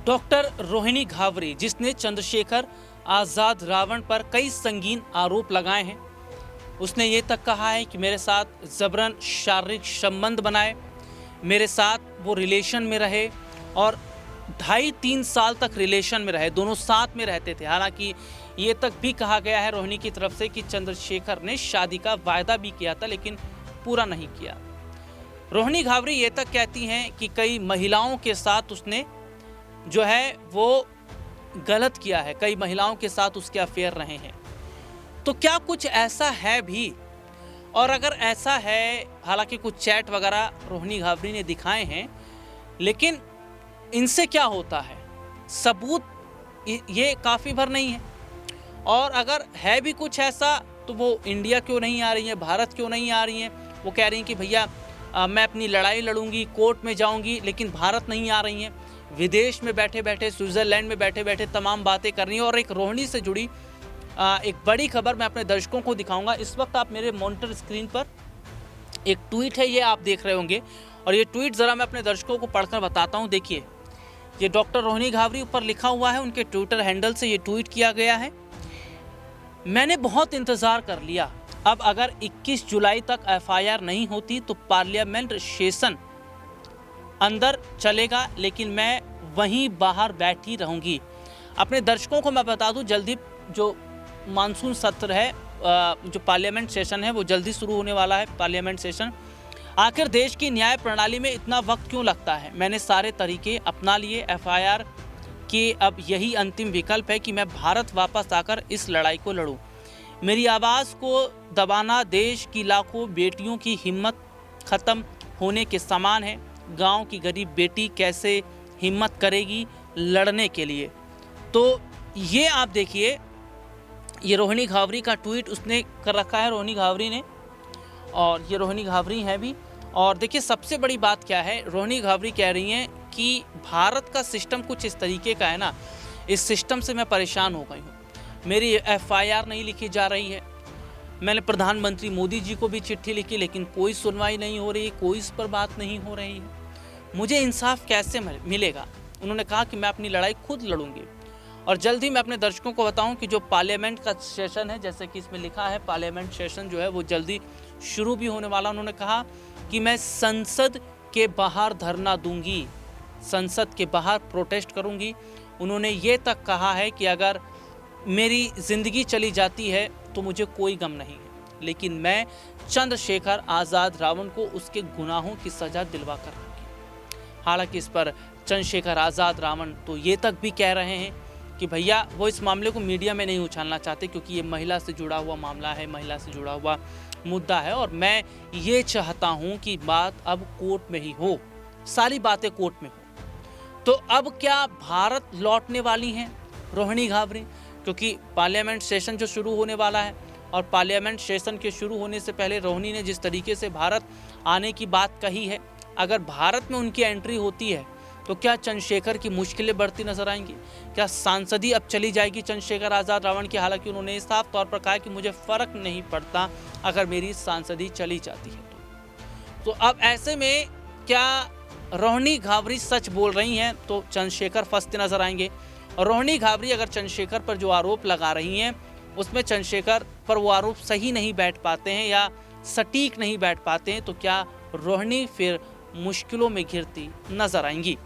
Doctor Rohini Ghavri, जिसने चंद्रशेखर आज़ाद रावण पर कई संगीन आरोप लगाए हैं, उसने ये तक कहा है कि मेरे साथ जबरन शारीरिक संबंध बनाए, मेरे साथ वो रिलेशन में रहे और 2.5-3 साल तक रिलेशन में रहे, दोनों साथ में रहते थे। हालांकि ये तक भी कहा गया है रोहिणी की तरफ से कि चंद्रशेखर ने शादी का वायदा भी किया था लेकिन पूरा नहीं किया। रोहिणी घावरी ये तक कहती हैं कि कई महिलाओं के साथ उसने जो है वो गलत किया है, कई महिलाओं के साथ उसके अफेयर रहे हैं। तो क्या कुछ ऐसा है भी? और अगर ऐसा है, हालांकि कुछ चैट वगैरह रोहिणी घावरी ने दिखाए हैं, लेकिन इनसे क्या होता है? सबूत ये काफ़ी भर नहीं है। और अगर है भी कुछ ऐसा तो वो इंडिया क्यों नहीं आ रही है, भारत क्यों नहीं आ रही हैं? वो कह रही हैं कि भैया मैं अपनी लड़ाई लड़ूंगी, कोर्ट में जाऊंगी, लेकिन भारत नहीं आ रही हैं। विदेश में बैठे बैठे, स्विट्ज़रलैंड में बैठे बैठे तमाम बातें कर रही हैं। और एक रोहिणी से जुड़ी एक बड़ी खबर मैं अपने दर्शकों को दिखाऊंगा। इस वक्त आप मेरे मॉनिटर स्क्रीन पर एक ट्वीट है, ये आप देख रहे होंगे, और ये ट्वीट ज़रा मैं अपने दर्शकों को पढ़कर बताता हूँ। देखिए, ये डॉक्टर रोहिणी घावरी ऊपर लिखा हुआ है, उनके ट्विटर हैंडल से ये ट्वीट किया गया है। मैंने बहुत इंतज़ार कर लिया, अब अगर 21 जुलाई तक एफआईआर नहीं होती तो पार्लियामेंट सेशन अंदर चलेगा, लेकिन मैं वहीं बाहर बैठी रहूंगी। अपने दर्शकों को मैं बता दूं, जल्दी जो मानसून सत्र है, जो पार्लियामेंट सेशन है, वो जल्दी शुरू होने वाला है। पार्लियामेंट सेशन, आखिर देश की न्याय प्रणाली में इतना वक्त क्यों लगता है? मैंने सारे तरीके अपना लिए, एफआईआर कि अब यही अंतिम विकल्प है कि मैं भारत वापस आकर इस लड़ाई को लड़ूं। मेरी आवाज़ को दबाना देश की लाखों बेटियों की हिम्मत ख़त्म होने के समान है। गांव की गरीब बेटी कैसे हिम्मत करेगी लड़ने के लिए? तो ये आप देखिए, ये रोहिणी घावरी का ट्वीट उसने कर रखा है, रोहिणी घावरी ने, और ये रोहिणी घावरी है भी। और देखिए, सबसे बड़ी बात क्या है, रोहिणी घावरी कह रही हैं कि भारत का सिस्टम कुछ इस तरीके का है ना, इस सिस्टम से मैं परेशान हो गई हूँ। मेरी एफआईआर नहीं लिखी जा रही है। मैंने प्रधानमंत्री मोदी जी को भी चिट्ठी लिखी, लेकिन कोई सुनवाई नहीं हो रही, कोई इस पर बात नहीं हो रही है। मुझे इंसाफ कैसे मिलेगा? उन्होंने कहा कि मैं अपनी लड़ाई खुद लड़ूंगी। और जल्द ही मैं अपने दर्शकों को बताऊं कि जो पार्लियामेंट का सेशन है, जैसे कि इसमें लिखा है, पार्लियामेंट सेशन जो है वो जल्दी शुरू भी होने वाला। उन्होंने कहा कि मैं संसद के बाहर धरना दूंगी, संसद के बाहर प्रोटेस्ट करूंगी। उन्होंने ये तक कहा है कि अगर मेरी ज़िंदगी चली जाती है तो मुझे कोई गम नहीं है, लेकिन मैं चंद्रशेखर आज़ाद रावण को उसके गुनाहों की सज़ा दिलवा कर रहूँगी। हालांकि इस पर चंद्रशेखर आज़ाद रावण तो ये तक भी कह रहे हैं कि भैया वो इस मामले को मीडिया में नहीं उछालना चाहते, क्योंकि ये महिला से जुड़ा हुआ मामला है, महिला से जुड़ा हुआ मुद्दा है, और मैं ये चाहता हूँ कि बात अब कोर्ट में ही हो, सारी बातें कोर्ट में हो। तो अब क्या भारत लौटने वाली हैं रोहिणी घावरी? क्योंकि पार्लियामेंट सेशन जो शुरू होने वाला है, और पार्लियामेंट सेशन के शुरू होने से पहले रोहिणी ने जिस तरीके से भारत आने की बात कही है, अगर भारत में उनकी एंट्री होती है तो क्या चंद्रशेखर की मुश्किलें बढ़ती नजर आएंगी? क्या सांसदी अब चली जाएगी चंद्रशेखर आज़ाद रावण की? हालांकि उन्होंने साफ तौर पर कहा कि मुझे फ़र्क नहीं पड़ता अगर मेरी सांसदी चली जाती है तो अब ऐसे में क्या रोहिणी घावरी सच बोल रही हैं तो चंद्रशेखर फंसते नजर आएंगे? और रोहिणी घावरी अगर चंद्रशेखर पर जो आरोप लगा रही हैं उसमें चंद्रशेखर पर वो आरोप सही नहीं बैठ पाते हैं या सटीक नहीं बैठ पाते हैं, तो क्या रोहिणी फिर मुश्किलों में घिरती नजर आएंगी?